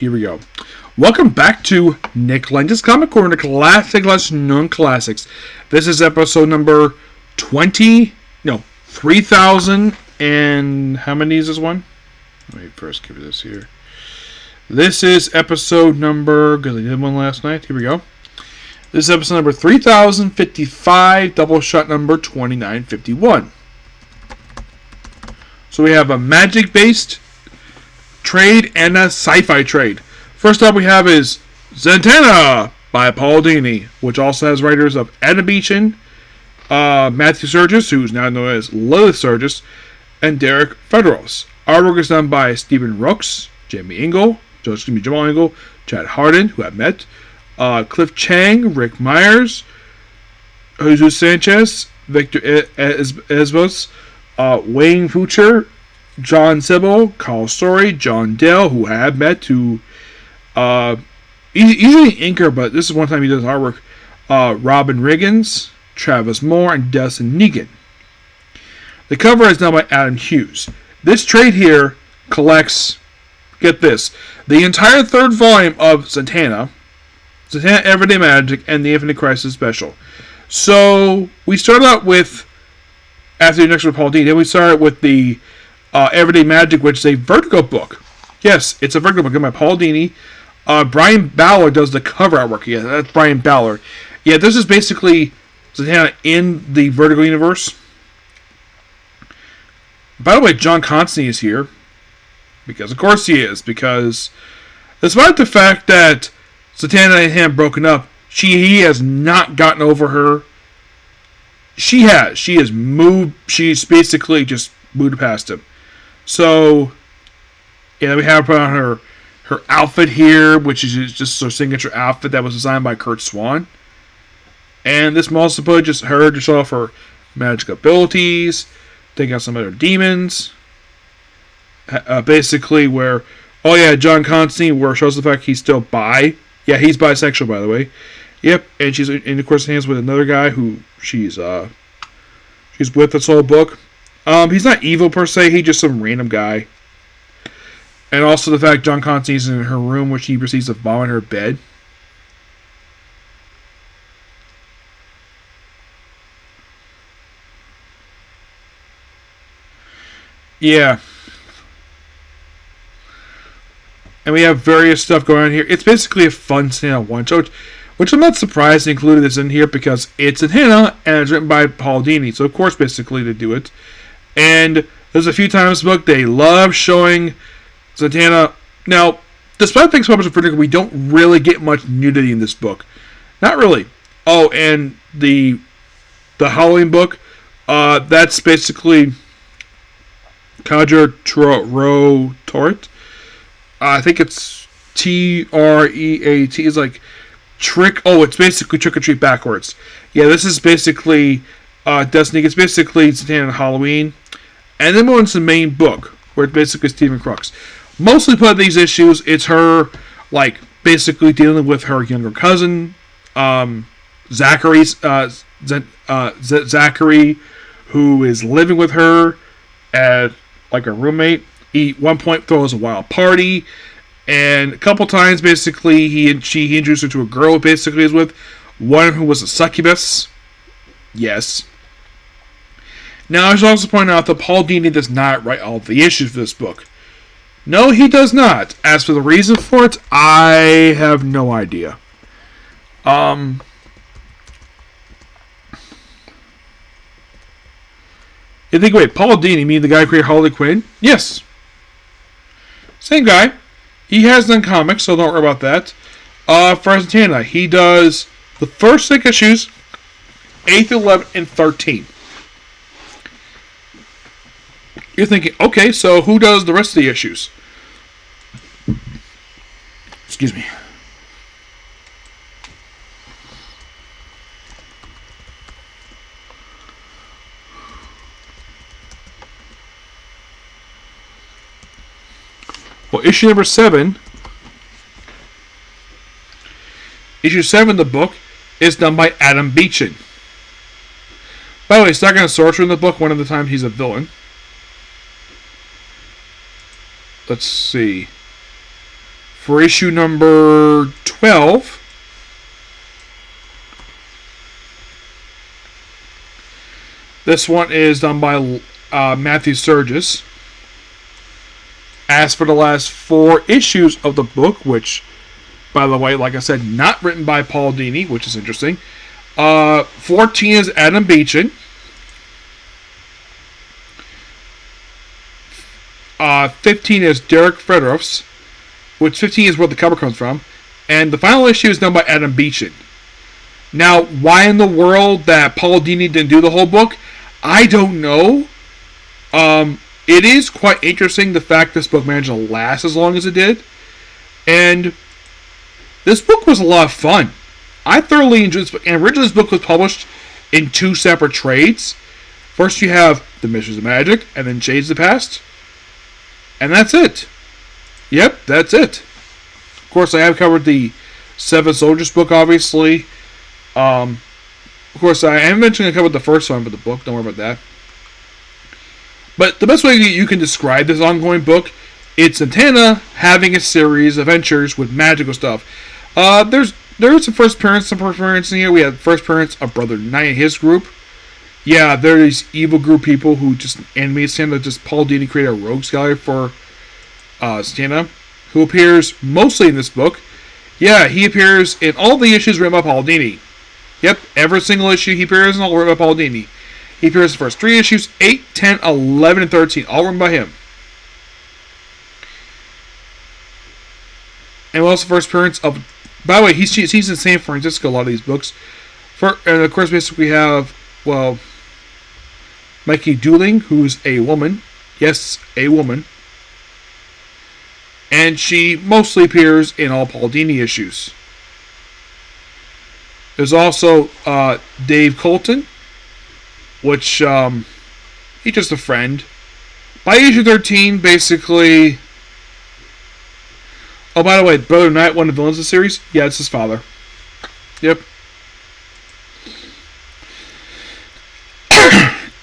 Here we go. Welcome back to Nick Lenz's Comic Corner, classic slash non-classics. This is episode number 3,000 and how many is this one? Let me first give this here. This is episode number, because I did one last night. Here we go. This is episode number 3055, Doubleshot number 2951. So we have a magic-based trade and a sci-fi trade. First up we have is Zatanna by Paul Dini, which also has writers of Adam Beechin, Matthew Sturgis, who's now known as Lilith Sturgis, and Derek Federos. Artwork is done by Stephen Rooks, Jamal Engel, Chad Hardin, who I've met, Cliff Chang, Rick Myers, Jesus Sanchez, Victor Esbos, Wayne Fucher, John Sybil, Carl Story, John Dale, who I have met, who he's an inker, but this is one time he does artwork. Robin Riggins, Travis Moore, and Dustin Negan. The cover is done by Adam Hughes. This trade here collects, get this, the entire third volume of Zatanna Everyday Magic, and the Infinite Crisis Special. So we start out with, after the next one, Paul Dini, then we start with the Everyday Magic, which is a Vertigo book. Yes, it's a Vertigo book by Paul Dini. Brian Ballard does the cover artwork. Yeah, that's Brian Ballard. Yeah, this is basically Zatanna in the Vertigo universe. By the way, John Constantine is here. Because, of course, he is. Because, despite the fact that Zatanna and him broken up, he has not gotten over her. She has. She has moved. She's basically just moved past him. So, yeah, we have put on her outfit here, which is just her signature outfit that was designed by Kurt Swan. And this also put just her to show off her magic abilities, take out some other demons. Basically, where, oh yeah, John Constantine, where it shows the fact he's still bi. Yeah, he's bisexual, by the way. Yep, and she's in, of course, hands with another guy who she's with this whole book. He's not evil per se, he's just some random guy. And also the fact John Constantine's in her room, which he proceeds to vomit in her bed. Yeah. And we have various stuff going on here. It's basically a fun Zatanna one-shot, which I'm not surprised they included this in here because it's Zatanna and it's written by Paul Dini. So, of course, basically to do it. And there's a few times in the book they love showing Zatanna. Now, despite things published in Vertigo, we don't really get much nudity in this book. Not really. Oh, and the Halloween book, that's basically Kadra Ro Tort. I think it's Treat. It's like trick. Oh, it's basically Trick or Treat backwards. Yeah, this is basically Destiny. It's basically Zatanna and Halloween. And then we're into the main book, where it's basically Stephen Crooks. Mostly put these issues, it's her, like, basically dealing with her younger cousin, Zachary, who is living with her as, like, a roommate. He, at one point, throws a wild party, and a couple times, basically, he introduced her to a girl, basically, is with, one of whom was a succubus. Yes. Now, I should also point out that Paul Dini does not write all of the issues for this book. No, he does not. As for the reason for it, I have no idea. You think, wait, Paul Dini, mean the guy who created Harley Quinn? Yes. Same guy. He has done comics, so don't worry about that. For Zatanna, he does the first 6 issues, 8th, 11th, and 13th. You're thinking, okay, so who does the rest of the issues? Excuse me. Well, issue number 7. Issue 7 of the book is done by Adam Beechin. By the way, he's not going to sorcerer in the book. One of the times he's a villain. Let's see. For issue number 12, this one is done by Matthew Sturgis. As for the last 4 issues of the book, which, by the way, like I said, not written by Paul Dini, which is interesting. 14 is Adam Beechin. 15 is Derek Frederiffs, which 15 is where the cover comes from. And the final issue is done by Adam Beechin. Now, why in the world that Paul Dini didn't do the whole book, I don't know. It is quite interesting the fact this book managed to last as long as it did. And this book was a lot of fun. I thoroughly enjoyed this book. And originally this book was published in 2 separate trades. First you have The Mysteries of Magic, and then Shades of the Past. And that's it. Yep, that's it. Of course, I have covered the Seven Soldiers book, obviously. Of course, I am mentioning I covered the first one of the book. Don't worry about that. But the best way you can describe this ongoing book, it's Zatanna having a series of adventures with magical stuff. There is some first appearance in here. We have first appearance of Brother Knight and his group. Yeah, there are these evil group people who just animate Zatanna. Just Paul Dini created a rogues gallery for Zatanna, who appears mostly in this book. Yeah, he appears in all the issues written by Paul Dini. Yep, every single issue he appears in, all written by Paul Dini. He appears in the first 3 issues, 8, 10, 11, and 13, all written by him. And also first appearance of... By the way, he's in San Francisco, a lot of these books. And of course, basically we have, well, Mikey Dooling, who's a woman. Yes, a woman. And she mostly appears in all Paul Dini issues. There's also Dave Colton, which he's just a friend. By issue 13, basically... Oh, by the way, Brother Knight, one of the villains of the series? Yeah, it's his father. Yep.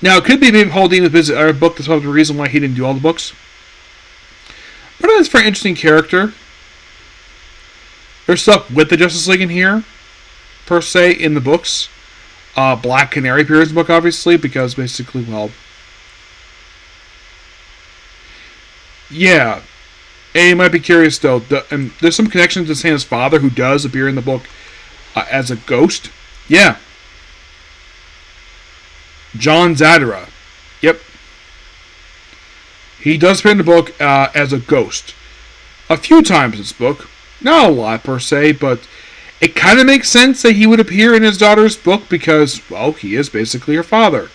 Now, it could be maybe Paul Dini's busy our book. That's probably the reason why he didn't do all the books. But it's a very interesting character. There's stuff with the Justice League in here, per se, in the books. Black Canary appears in the book, obviously, because basically, well... Yeah. And you might be curious, though. There's some connection to Santa's father, who does appear in the book as a ghost. Yeah. John Zatanna. Yep. He does appear in the book as a ghost. A few times in this book. Not a lot, per se, but it kind of makes sense that he would appear in his daughter's book because, well, he is basically her father.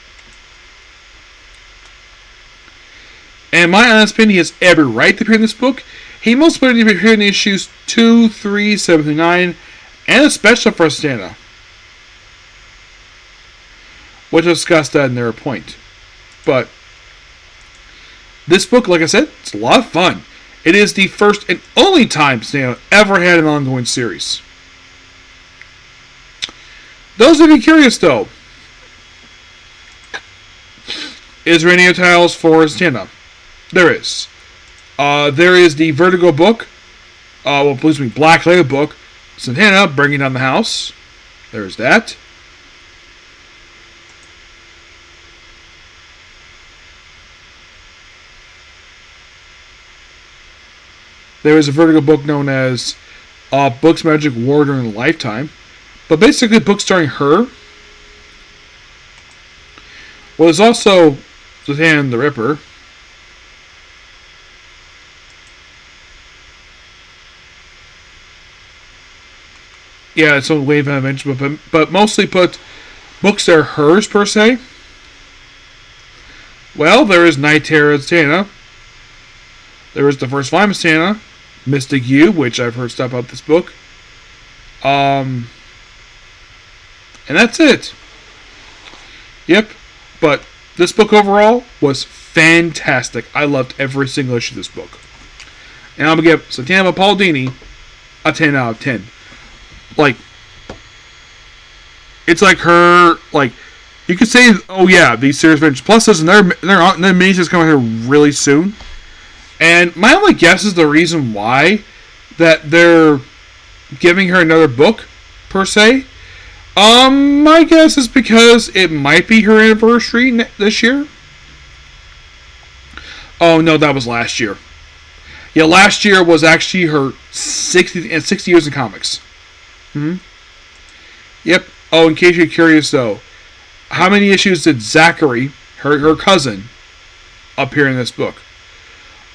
And in my honest opinion, he has every right to appear in this book. He most certainly appear in issues 2, 3, 7 through 9, and a special for Zatanna. We'll discuss that in their point. But this book, like I said, it's a lot of fun. It is the first and only time Zatanna ever had an ongoing series. Those of you curious, though, is there any other titles for Zatanna? There is. There is the Vertigo book. Black Label book. Zatanna, Bringing Down the House. There's that. There is a Vertigo book known as Books Magic War During a Lifetime. But basically, a book starring her. Well, there's also Zatanna the Ripper. Yeah, it's a wave I mentioned, but mostly put books that are hers, per se. Well, there is Night Terror Zatanna. There is The First Volume of Zatanna. Mystic U, which I've heard stuff about this book. And that's it. Yep. But this book overall was fantastic. I loved every single issue of this book. And I'm going to give Zatanna Paul Dini a 10 out of 10. Like, it's like her, like, you could say, oh yeah, these series adventures. Plus, there's another miniseries coming here really soon. And my only guess is the reason why that they're giving her another book, per se. My guess is because it might be her anniversary this year. Oh, no, that was last year. Yeah, last year was actually her 60 years in comics. Yep. Oh, in case you're curious, though, how many issues did Zachary, her cousin, appear in this book?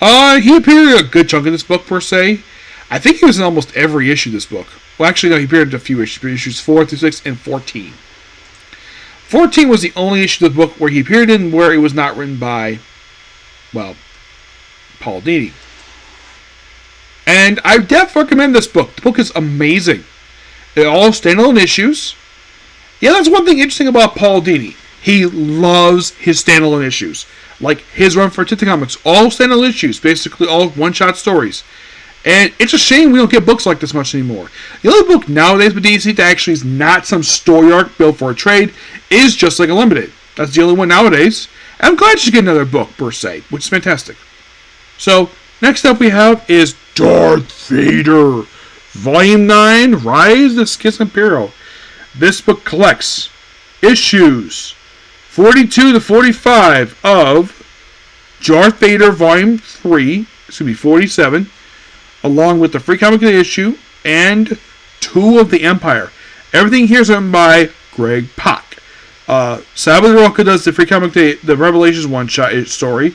He appeared in a good chunk of this book, per se. I think he was in almost every issue of this book. Well, actually, no, he appeared in a few issues. Issues 4 through 6 and 14. 14 was the only issue of the book where he appeared in where it was not written by, well, Paul Dini. And I definitely recommend this book. The book is amazing. They're all standalone issues. Yeah, that's one thing interesting about Paul Dini. He loves his standalone issues. Like his run for Tita Comics. All standalone issues. Basically all one-shot stories. And it's a shame we don't get books like this much anymore. The only book nowadays with DC that actually is not some story arc built for a trade is Just Like Unlimited. That's the only one nowadays. And I'm glad you get another book, per se, which is fantastic. So, next up we have is Darth Vader, Volume 9, Rise of the Schism Imperial. This book collects issues 42 to 45 of Darth Vader Volume 3, 47, along with the Free Comic Day issue and 2 of the Empire. Everything here is written by Greg Pak. Salvador Roca does the Free Comic Day, the Revelations one-shot story.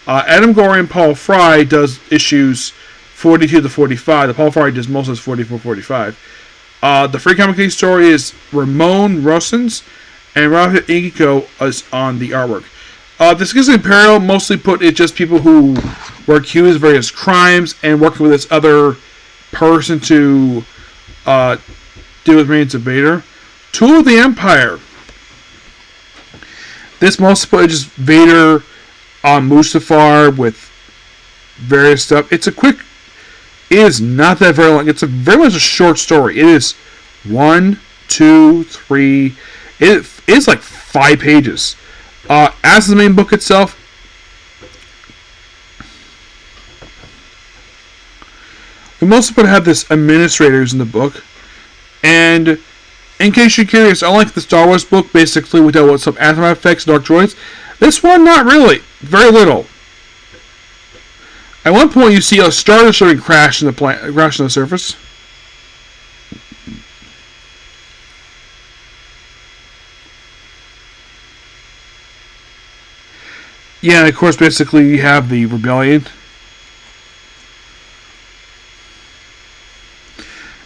Adam Gorey and Paul Fry does issues 42 to 45. The Paul Fry does most of 44-45. The Free Comic Day story is Ramon Rosens, and Rafa Ingiko is on the artwork. The Schism Imperial mostly put it just people who were accused of various crimes and working with this other person to deal with reigns of Vader. 2 of the Empire. This mostly put just Vader on Mustafar with various stuff. It is not that very long. It's very much a short story. It is 1, 2, 3. It is like 5 pages. As the main book itself, we mostly have this administrators in the book. And in case you're curious, unlike the Star Wars book, basically we dealt with some aftermath effects, dark droids. This one, not really. Very little. At one point, you see a Star Destroyer crash in the surface. Yeah, and of course, basically, you have the rebellion.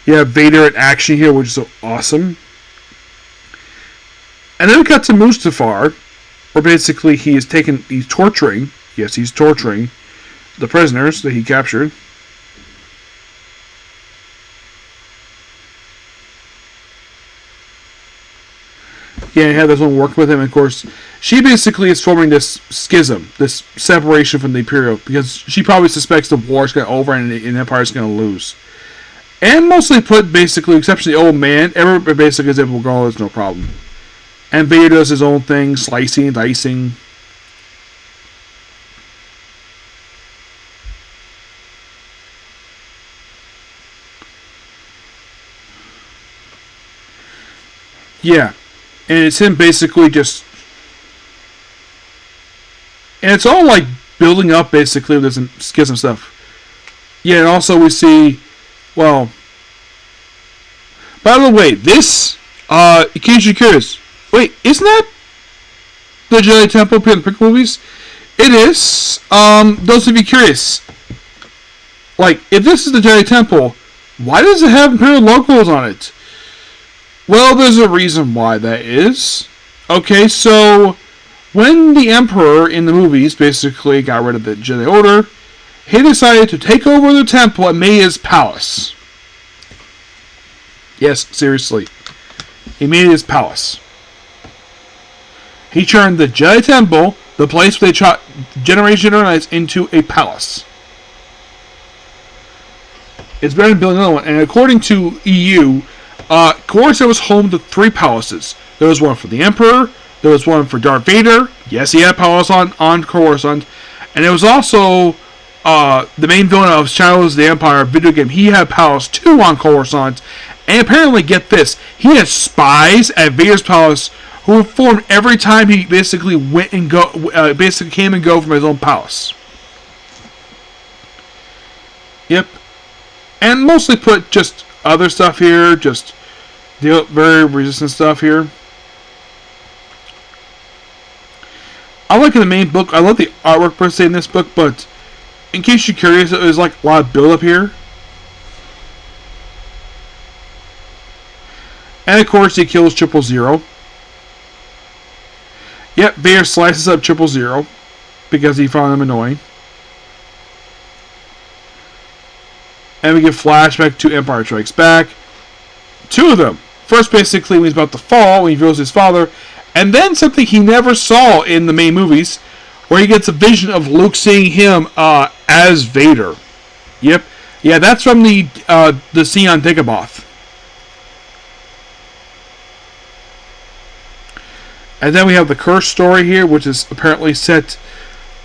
You have Vader in action here, which is so awesome. And then we cut to Mustafar, where basically he's torturing the prisoners that he captured. Yeah, he had this one work with him, and of course, she basically is forming this schism, this separation from the Imperial, because she probably suspects the war is going to over and the Empire is going to lose. And mostly put, basically, except for the old man, everybody basically is able to go, there's no problem. And Vader does his own thing, slicing, dicing. Yeah. And it's him basically just... And it's all like building up basically with this schism stuff. Yeah, and also we see... Well... By the way, this... in case you're curious... Wait, isn't that the Jedi Temple in the prequel movies? It is. Those of you curious... Like, if this is the Jedi Temple, why does it have Imperial logos on it? Well, there's a reason why that is. Okay, so when the Emperor in the movies basically got rid of the Jedi Order, he decided to take over the temple and made his palace. Yes, seriously. He made his palace. He turned the Jedi Temple, the place where they shot Generation Knights, into a palace. It's better than building another one. And according to EU... Coruscant was home to 3 palaces. There was one for the Emperor, there was one for Darth Vader, yes, he had a palace on Coruscant, and there was also the main villain of Shadows of the Empire video game, he had palace too on Coruscant. And apparently, get this, he had spies at Vader's palace who informed every time he basically went and basically came and go from his own palace. Yep. And mostly put just other stuff here, just very resistant stuff here. I like the main book. I love the artwork per se in this book, but in case you're curious, there's like a lot of build up here. And of course, he kills 000. Yep, Vader slices up 000 because he found him annoying. And we get flashback to Empire Strikes Back. Two of them. First, basically, when he's about to fall, when he reveals his father. And then something he never saw in the main movies, where he gets a vision of Luke seeing him as Vader. Yep. Yeah, that's from the scene on Dagobah. And then we have the Curse story here, which is apparently set...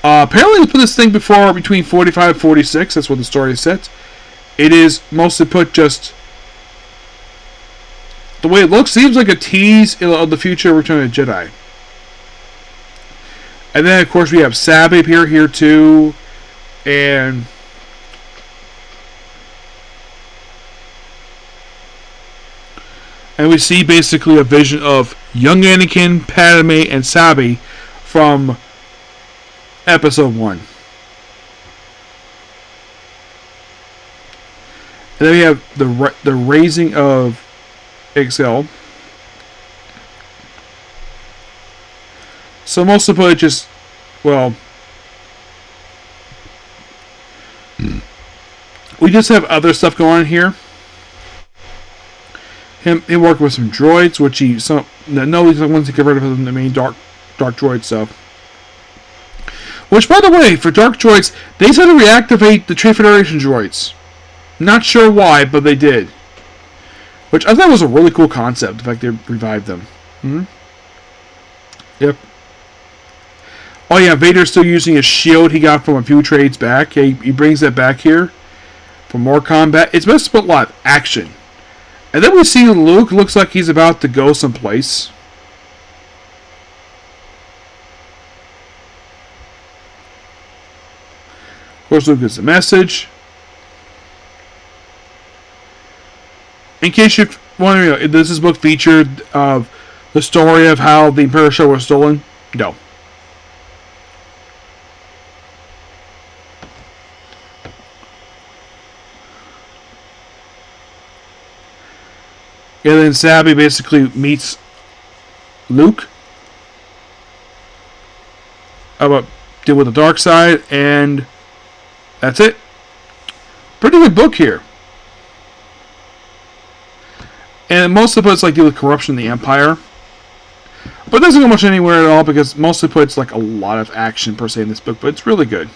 apparently, we put this thing between 45 and 46. That's what the story is set. It is mostly put just... The way it looks seems like a tease of the future Return of the Jedi. And then, of course, we have Sabbath here too. And... we see basically a vision of young Anakin, Padme, and Sabi from Episode 1. And then we have the raising of Excel. So most of it just, well, we just have other stuff going on here. Him working with some droids, which he's the ones he converted from the main dark droid stuff. Which, by the way, for dark droids, they said to reactivate the Trade Federation droids. Not sure why, but they did. Which I thought was a really cool concept, the fact they revived them. Yep. Oh yeah, Vader's still using his shield he got from a few trades back. Yeah, he brings that back here for more combat. It's meant to put a lot of action. And then we see Luke looks like he's about to go someplace. Of course, Luke gets a message. In case you're wondering, does this book feature the story of how the Imperial shell was stolen? No. And then Sabby basically meets Luke about deal with the dark side, and that's it. Pretty good book here. And most of it's like deal with corruption in the Empire. But it doesn't go much anywhere at all because most of it's like a lot of action per se in this book, but it's really good.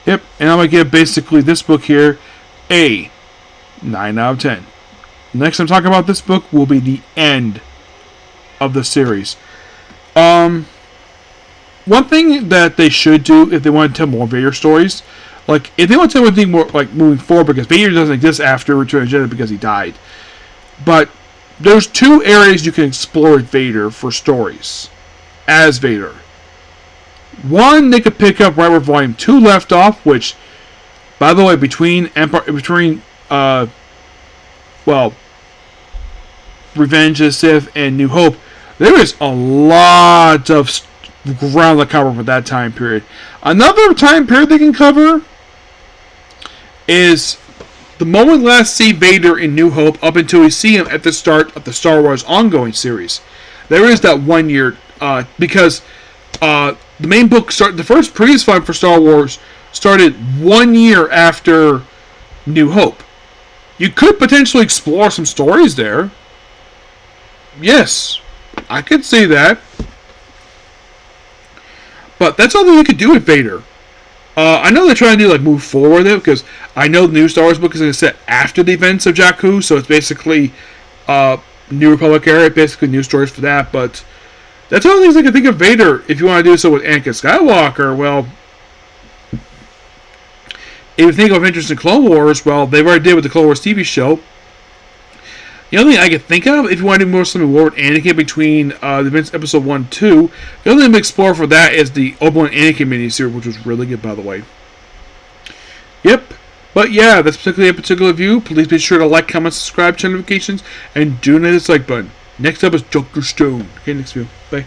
Yep, and I'm going to give basically this book here a 9 out of 10. Next time I'm talking about this book will be the end of the series. One thing that they should do if they want to tell more Vader stories, like if they want to tell anything more like moving forward, because Vader doesn't exist after Return of the Jedi because he died. But there's two areas you can explore with Vader for stories as Vader. One, they could pick up right where Volume 2 left off, which, by the way, between Revenge of the Sith and New Hope, there is a lot of ground to cover for that time period. Another time period they can cover is the moment we last see Vader in New Hope up until we see him at the start of the Star Wars ongoing series. There is that 1 year, because the main book the first previous fight for Star Wars started 1 year after New Hope. You could potentially explore some stories there. Yes, I could see that. But that's all that you could do with Vader. I know they're trying to do, like, move forward with it, because I know the new Star Wars book is going to set after the events of Jakku, so it's basically New Republic era, basically new stories for that, but that's all the things I can think of Vader. If you want to do so with Anakin Skywalker, well, if you think of interest in Clone Wars, well, they've already did with the Clone Wars TV show. The only thing I can think of, if you want to do more something more with Anakin between the events episode 1 and 2, the only thing to explore for that is the Obi-Wan Anakin miniseries, which was really good, by the way. Yep. But yeah, that's particularly a particular view. Please be sure to like, comment, subscribe, turn notifications, and do hit the like button. Next up is Dr. Stone. Okay, next view. Bye.